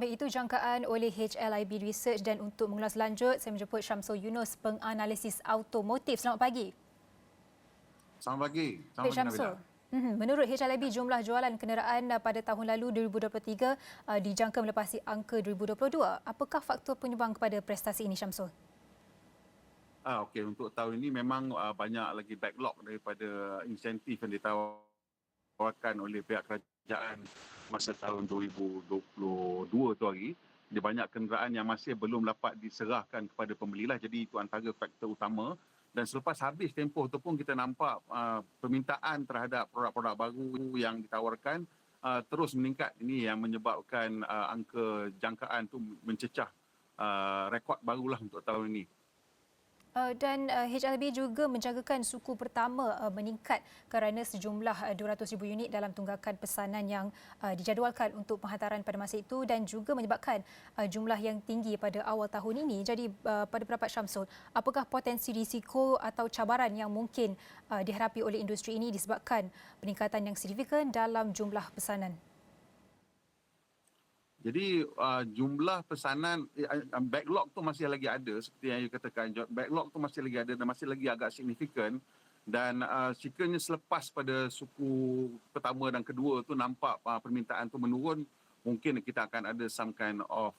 Baik, itu jangkaan oleh HLIB Research, dan untuk mengulas lanjut, saya menjemput Syamsul Yunus, penganalisis automotif. Selamat pagi. Selamat pagi. Selamat Baik pagi Nabila. Syamsul. Menurut HLIB, jumlah jualan kenderaan pada tahun lalu 2023 dijangka melepasi angka 2022. Apakah faktor penyumbang kepada prestasi ini, Syamsul? Okey, untuk tahun ini memang banyak lagi backlog daripada insentif yang ditawarkan oleh pihak kerajaan masa tahun 2022 tu hari. Ada banyak kenderaan yang masih belum dapat diserahkan kepada pembelilah, jadi itu antara faktor utama. Dan selepas habis tempoh tu pun kita nampak permintaan terhadap produk-produk baru yang ditawarkan terus meningkat. Ini yang menyebabkan angka jangkaan tu mencecah rekod barulah untuk tahun ini. Dan HLB juga menjangkakan suku pertama meningkat kerana sejumlah 200,000 unit dalam tunggakan pesanan yang dijadualkan untuk penghantaran pada masa itu, dan juga menyebabkan jumlah yang tinggi pada awal tahun ini. Jadi pada pendapat Syamsul, apakah potensi risiko atau cabaran yang mungkin dihadapi oleh industri ini disebabkan peningkatan yang signifikan dalam jumlah pesanan? Jadi jumlah pesanan backlog tu masih lagi ada, seperti yang you katakan, backlog tu masih lagi ada dan masih lagi agak signifikan. Dan sekiranya selepas pada suku pertama dan kedua tu nampak permintaan tu menurun, mungkin kita akan ada some kind of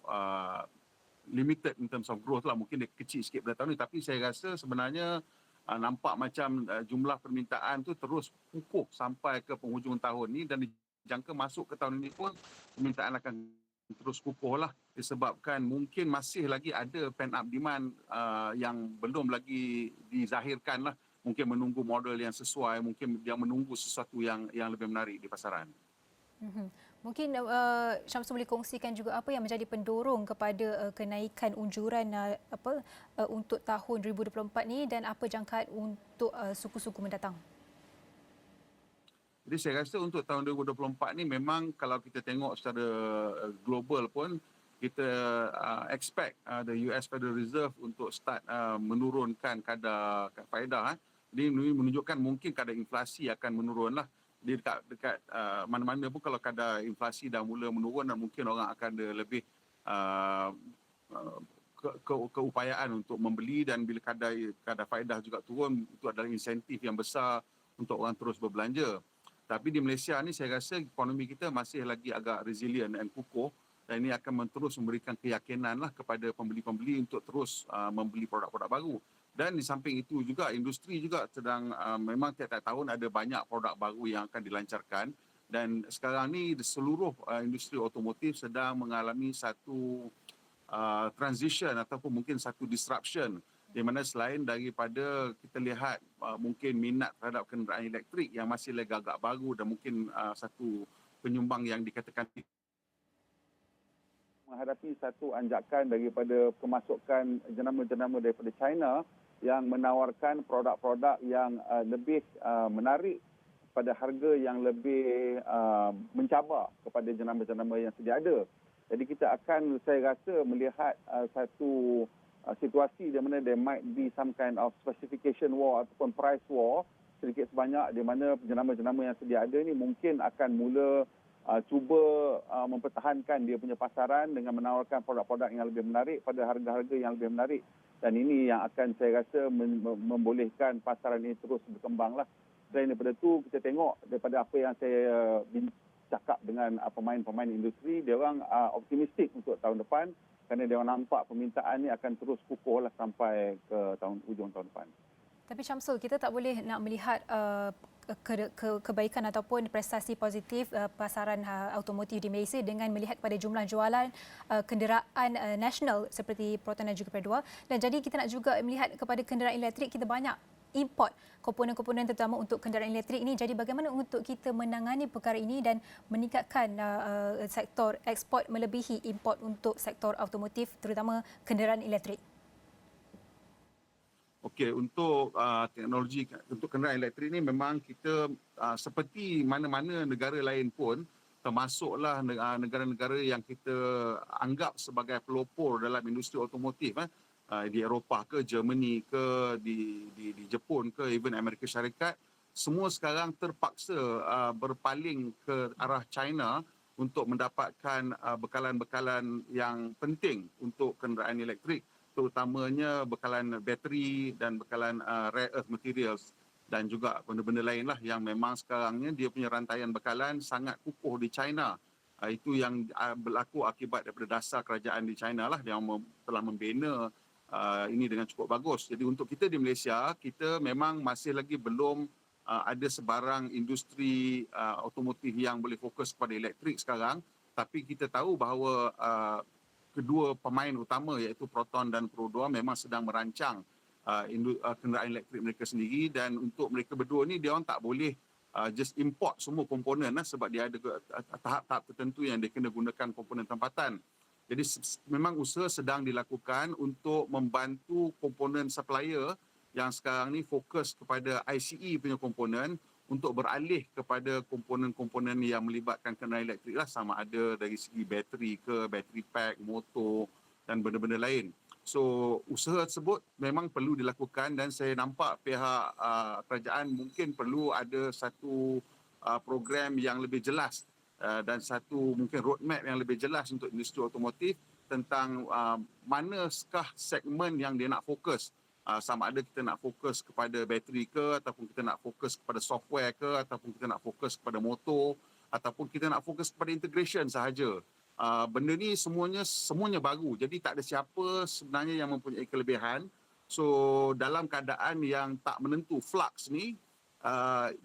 limited in terms of growth lah. Mungkin dia kecil sikit pada tahun ni, tapi saya rasa sebenarnya nampak macam jumlah permintaan tu terus kukuh sampai ke penghujung tahun ni, dan dijangka masuk ke tahun ini pun permintaan akan terus kukuh lah, disebabkan mungkin masih lagi ada pent up demand yang belum lagi dizahirkan lah. Mungkin menunggu model yang sesuai, mungkin dia menunggu sesuatu yang lebih menarik di pasaran. Mungkin Syamsul boleh kongsikan juga apa yang menjadi pendorong kepada kenaikan unjuran untuk tahun 2024 ni, dan apa jangkaan untuk suku-suku mendatang? Jadi saya rasa untuk tahun 2024 ni memang kalau kita tengok secara global pun, kita expect the US Federal Reserve untuk start menurunkan kadar faedah. Jadi ini menunjukkan mungkin kadar inflasi akan menurun lah. Di dekat mana-mana pun kalau kadar inflasi dah mula menurun, dan mungkin orang akan ada lebih keupayaan untuk membeli, dan bila kadar faedah juga turun, itu adalah insentif yang besar untuk orang terus berbelanja. Tapi di Malaysia ni saya rasa ekonomi kita masih lagi agak resilient dan kukuh, dan ini akan terus memberikan keyakinan lah kepada pembeli-pembeli untuk terus membeli produk-produk baru. Dan di samping itu juga industri juga sedang memang tiap-tiap tahun ada banyak produk baru yang akan dilancarkan, dan sekarang ni seluruh industri otomotif sedang mengalami satu transition ataupun mungkin satu disruption, di mana selain daripada kita lihat mungkin minat terhadap kenderaan elektrik yang masih lagi agak baru, dan mungkin satu penyumbang yang dikatakan menghadapi satu anjakan daripada pemasukan jenama-jenama daripada China yang menawarkan produk-produk yang lebih menarik pada harga yang lebih mencabar kepada jenama-jenama yang sedia ada. Jadi kita akan, saya rasa, melihat satu situasi di mana there might be some kind of specification war ataupun price war sedikit sebanyak, di mana jenama-jenama yang sedia ada ni mungkin akan mula cuba mempertahankan dia punya pasaran dengan menawarkan produk-produk yang lebih menarik pada harga-harga yang lebih menarik. Dan ini yang akan saya rasa membolehkan pasaran ini terus berkembang lah. Selain daripada itu, kita tengok daripada apa yang saya cakap dengan pemain-pemain industri, dia orang optimistik untuk tahun depan, kerana dia orang nampak permintaan ni akan terus kukuh lah sampai ke hujung tahun depan. Tapi Syamsul, kita tak boleh nak melihat kebaikan ataupun prestasi positif pasaran automotif di Malaysia dengan melihat kepada jumlah jualan kenderaan nasional seperti Proton dan juga Perodua. Dan jadi kita nak juga melihat kepada kenderaan elektrik, kita banyak import komponen-komponen terutama untuk kenderaan elektrik ini. Jadi bagaimana untuk kita menangani perkara ini dan meningkatkan sektor ekspor melebihi import untuk sektor automotif, terutama kenderaan elektrik? Okey, untuk teknologi untuk kenderaan elektrik ni memang kita seperti mana-mana negara lain pun, termasuklah negara-negara yang kita anggap sebagai pelopor dalam industri otomotif, di Eropah ke, Germany ke, di Jepun ke, even Amerika Syarikat, semua sekarang terpaksa berpaling ke arah China untuk mendapatkan bekalan-bekalan yang penting untuk kenderaan elektrik, terutamanya bekalan bateri dan bekalan rare earth materials dan juga benda-benda lain lah yang memang sekarang ni dia punya rantaian bekalan sangat kukuh di China. Itu yang berlaku akibat daripada dasar kerajaan di China lah yang telah membina ini dengan cukup bagus. Jadi untuk kita di Malaysia, kita memang masih lagi belum ada sebarang industri automotif yang boleh fokus kepada elektrik sekarang. Tapi kita tahu bahawa kedua pemain utama iaitu Proton dan Pro 2 memang sedang merancang kenderaan elektrik mereka sendiri, dan untuk mereka berdua ni dia orang tak boleh just import semua komponen lah, sebab dia ada tahap-tahap tertentu yang dia kena gunakan komponen tempatan. Jadi memang usaha sedang dilakukan untuk membantu komponen supplier yang sekarang ni fokus kepada ICE punya komponen untuk beralih kepada komponen-komponen yang melibatkan kenderaan elektrik lah, sama ada dari segi bateri ke, bateri pack, motor dan benda-benda lain. So usaha tersebut memang perlu dilakukan, dan saya nampak pihak kerajaan mungkin perlu ada satu program yang lebih jelas dan satu mungkin roadmap yang lebih jelas untuk industri otomotif tentang manakah segmen yang dia nak fokus. Sama ada kita nak fokus kepada bateri ke, ataupun kita nak fokus kepada software ke, ataupun kita nak fokus kepada motor, ataupun kita nak fokus kepada integration sahaja. Benda ni semuanya baru. Jadi tak ada siapa sebenarnya yang mempunyai kelebihan. So dalam keadaan yang tak menentu, flux ni,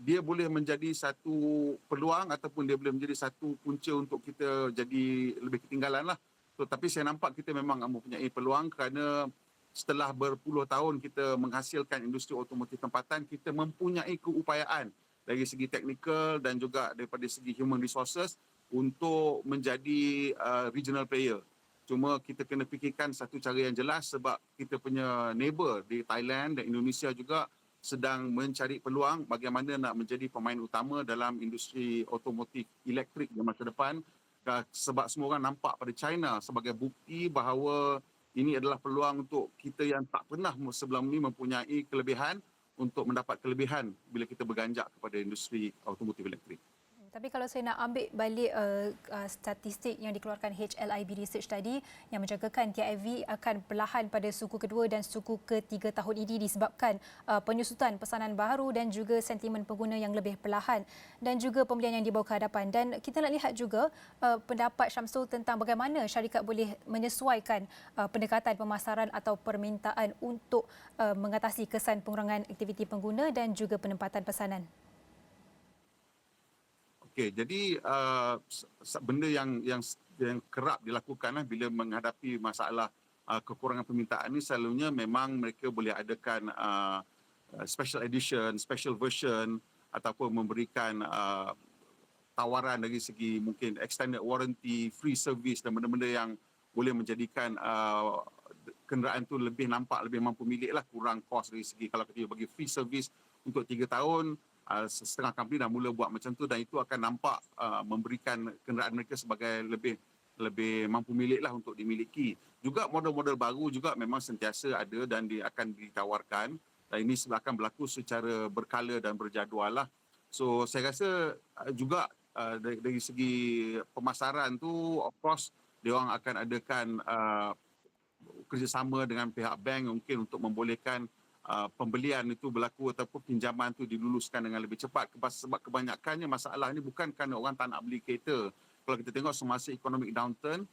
dia boleh menjadi satu peluang ataupun dia boleh menjadi satu punca untuk kita jadi lebih ketinggalan lah. So, tapi saya nampak kita memang mempunyai peluang kerana setelah berpuluh tahun kita menghasilkan industri otomotif tempatan, kita mempunyai keupayaan dari segi teknikal dan juga daripada segi human resources untuk menjadi regional player. Cuma kita kena fikirkan satu cara yang jelas, sebab kita punya neighbor di Thailand dan Indonesia juga sedang mencari peluang bagaimana nak menjadi pemain utama dalam industri otomotif elektrik di masa depan. Sebab semua orang nampak pada China sebagai bukti bahawa ini adalah peluang untuk kita yang tak pernah sebelum ini mempunyai kelebihan untuk mendapat kelebihan bila kita berganjak kepada industri otomotif elektrik. Tapi kalau saya nak ambil balik statistik yang dikeluarkan HLIB Research tadi yang menjangkakan TIV akan perlahan pada suku kedua dan suku ketiga tahun ini disebabkan penyusutan pesanan baru dan juga sentimen pengguna yang lebih perlahan dan juga pembelian yang dibawa ke hadapan. Dan kita nak lihat juga pendapat Syamsul tentang bagaimana syarikat boleh menyesuaikan pendekatan pemasaran atau permintaan untuk mengatasi kesan pengurangan aktiviti pengguna dan juga penempatan pesanan. Okey, jadi benda yang kerap dilakukan bila menghadapi masalah kekurangan permintaan ni, selalunya memang mereka boleh adakan special edition, special version ataupun memberikan tawaran dari segi mungkin extended warranty, free service dan benda-benda yang boleh menjadikan kenderaan tu lebih nampak lebih mampu milik lah, kurang kos dari segi kalau kita bagi free service untuk 3 tahun. Setengah company dah mula buat macam tu, dan itu akan nampak memberikan kenderaan mereka sebagai lebih mampu milik lah untuk dimiliki. Juga model-model baru juga memang sentiasa ada dan dia akan ditawarkan, dan ini akan berlaku secara berkala dan berjadual lah. So saya rasa juga dari segi pemasaran tu, of course dia orang akan adakan kerjasama dengan pihak bank mungkin untuk membolehkan pembelian itu berlaku ataupun pinjaman itu diluluskan dengan lebih cepat, sebab kebanyakannya masalah ini bukan kerana orang tak nak beli kereta. Kalau kita tengok semasa economic downturn,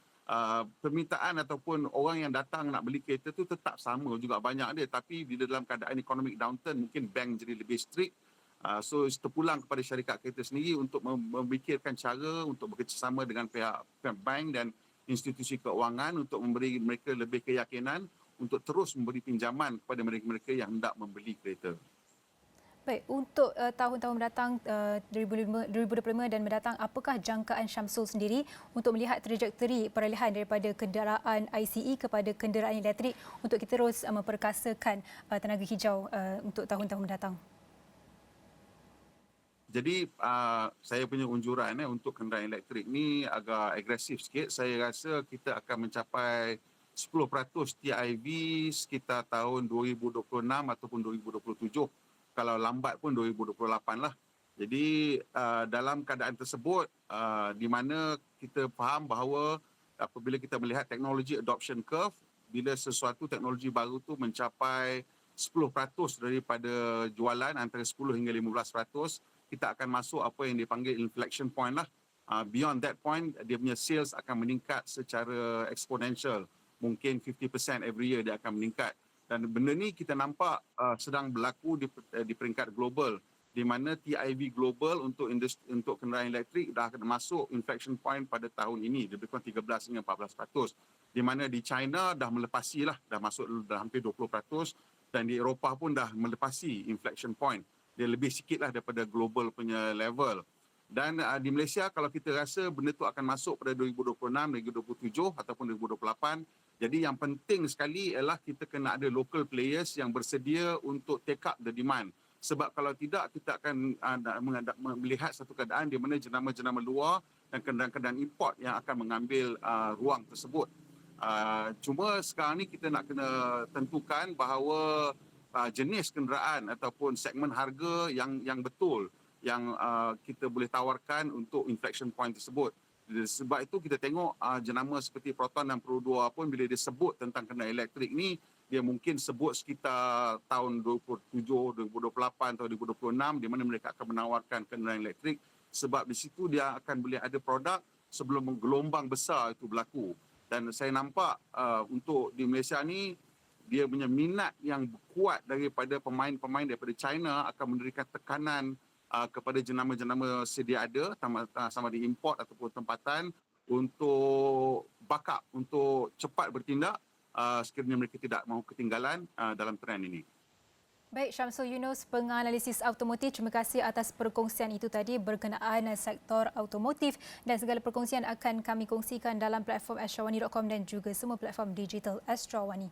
permintaan ataupun orang yang datang nak beli kereta itu tetap sama juga banyak dia, tapi bila dalam keadaan economic downturn mungkin bank jadi lebih strict. So terpulang kepada syarikat kereta sendiri untuk memikirkan cara untuk bekerjasama dengan pihak bank dan institusi keuangan untuk memberi mereka lebih keyakinan untuk terus memberi pinjaman kepada mereka-mereka yang hendak membeli kereta. Baik, untuk tahun-tahun mendatang 2025 dan mendatang, apakah jangkaan Syamsul sendiri untuk melihat trajektori peralihan daripada kenderaan ICE kepada kenderaan elektrik untuk kita terus memperkasakan tenaga hijau untuk tahun-tahun mendatang? Jadi saya punya unjuran untuk kenderaan elektrik ni agak agresif sikit. Saya rasa kita akan mencapai 10% TIV sekitar tahun 2026 ataupun 2027. Kalau lambat pun 2028 lah. Jadi dalam keadaan tersebut di mana kita faham bahawa apabila kita melihat teknologi adoption curve, bila sesuatu teknologi baru tu mencapai 10% daripada jualan antara 10 hingga 15%, kita akan masuk apa yang dipanggil inflection point lah. Beyond that point, dia punya sales akan meningkat secara exponential. Mungkin 50% every year dia akan meningkat. Dan benda ni kita nampak sedang berlaku di peringkat global, di mana TIV global untuk kenderaan elektrik dah akan masuk inflection point pada tahun ini, lebih kurang 13 hingga 14%. Di mana di China dah melepasi lah, dah masuk dah hampir 20%, dan di Eropah pun dah melepasi inflection point. Dia lebih sikit lah daripada global punya level. Dan di Malaysia kalau kita rasa benda tu akan masuk pada 2026, 2027 ataupun 2028, jadi yang penting sekali ialah kita kena ada local players yang bersedia untuk take up the demand. Sebab kalau tidak, kita akan melihat satu keadaan di mana jenama-jenama luar dan kenderaan-kenderaan import yang akan mengambil ruang tersebut. Cuma sekarang ni kita nak kena tentukan bahawa jenis kenderaan ataupun segmen harga yang betul yang kita boleh tawarkan untuk inflection point tersebut. Sebab itu kita tengok jenama seperti Proton dan Pro 2 pun bila dia sebut tentang kenderaan elektrik ni, dia mungkin sebut sekitar tahun 2027, 2028 atau 2026 di mana mereka akan menawarkan kenderaan elektrik, sebab di situ dia akan boleh ada produk sebelum gelombang besar itu berlaku. Dan saya nampak untuk di Malaysia ni dia punya minat yang kuat daripada pemain-pemain daripada China akan memberikan tekanan kepada jenama-jenama sedia ada sama di import ataupun tempatan untuk backup, untuk cepat bertindak sekiranya mereka tidak mahu ketinggalan dalam trend ini. Baik, Syamsul Yunus, penganalisis automotif. Terima kasih atas perkongsian itu tadi berkenaan sektor automotif, dan segala perkongsian akan kami kongsikan dalam platform astrawani.com dan juga semua platform digital Astrawani.